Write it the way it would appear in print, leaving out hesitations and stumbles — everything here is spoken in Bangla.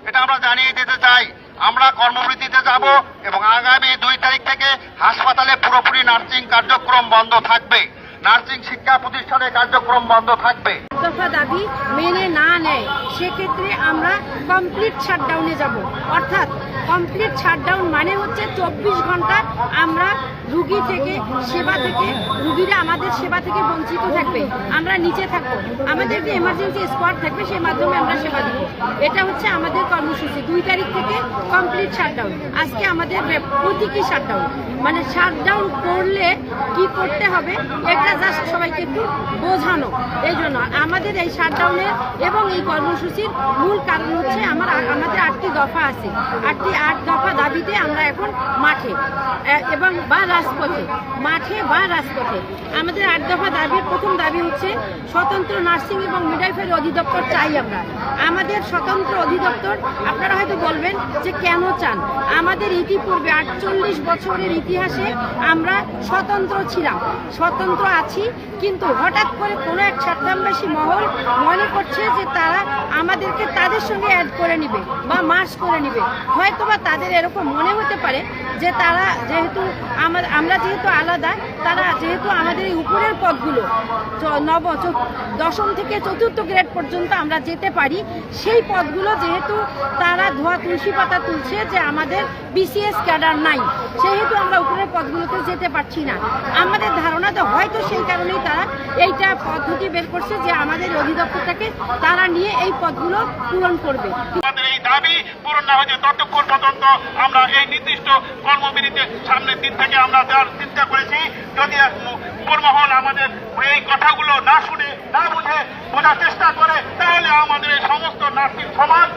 এটা আমরা জানিয়ে দিতে চাই, আমরা কর্মবিরতিতে যাব এবং আগামী 2 তারিখ থেকে হাসপাতালে পুরোপুরি নার্সিং কার্যক্রম বন্ধ থাকবে, নার্সিং শিক্ষা প্রতিষ্ঠানের কার্যক্রম বন্ধ থাকবে। দফা দাবি মেনে না নেয় সেক্ষেত্রে আমরা কমপ্লিট শাটডাউনে যাব। অর্থাৎ কমপ্লিট শাটডাউন মানে হচ্ছে 24 ঘন্টা আমরা রুগী থেকে সেবা থেকে রুগীরা আমাদের সেবা থেকে বঞ্চিত থাকবে, আমরা নিচে থাকবো, আমাদের একটা এমার্জেন্সি স্কোয়াড থাকবে, সেই মাধ্যমে আমরা সেবা দিব। এটা হচ্ছে আমাদের কর্মসূচি। 2 তারিখ থেকে কমপ্লিট শাটডাউন। আজকে আমাদের প্রতীকী শাটডাউন, মানে শাটডাউন করলে কি করতে হবে এটা জাস্ট সবাইকে একটু বোঝানো। এই জন্য আমাদের এই শাটডাউনের এবং এই কর্মসূচির মূল কারণ হচ্ছে আমাদের 8টি দফা আছে। 8 দফা দাবিতে আমরা এখন মাঠে এবং বা রাজপথে, মাঠে বা রাজপথে। আমাদের 8 দফা দাবির প্রথম দাবি হচ্ছে স্বতন্ত্র নার্সিং এবং মিডওয়াইফারি অধিদপ্তর চাই আমরা। আমাদের স্বতন্ত্র অধিদপ্তর, আপনারা হয়তো বলবেন যে কেন চান? আমাদের ইতিপূর্বে 48 বছরের ইতিহাসে আমরা স্বতন্ত্র ছিলাম, স্বতন্ত্র আছি, কিন্তু হঠাৎ করে কোনো এক স্বার্থান্বেষী মহল মনে করছে যে তারা আমাদেরকে তাদের সঙ্গে অ্যাড করে নিবে বা মার্জ করে নিবে। হয়তোবা তাদের এরকম মনে হতে পারে যে তারা যেহেতু আমরা যেহেতু আলাদা, তারা যেহেতু আমাদের এই উপরের পদগুলো 10ম থেকে 4র্থ গ্রেড পর্যন্ত আমরা যেতে পারি, সেই পদগুলো যেহেতু তারা ধোয়া তুলসী পাতা তুলছে যে আমাদের বিসিএস ক্যাডার নাই, সেহেতু আমরা উপরের পদগুলোতে যেতে পারছি না। আমাদের ধারণা তো হয়তো সেই কারণেই তারা এইটা পদ্ধতি বের করছে যে আমাদের অধিদপ্তরটাকে তারা নিয়ে এই পদগুলো পূরণ করবে। আমাদের এই দাবি পূরণ না হয়েছে ততক্ষণ পর্যন্ত আমরা এই নির্দিষ্ট কর্মবিরতিতে সামনের দিন থেকে আমরা দেওয়ার চিন্তা করেছি। যদি উপরমহল আমাদের এই কথাগুলো না শুনে না বুঝে বোঝার চেষ্টা করে, তাহলে আমাদের এই সমস্ত নার্সিং সমাজ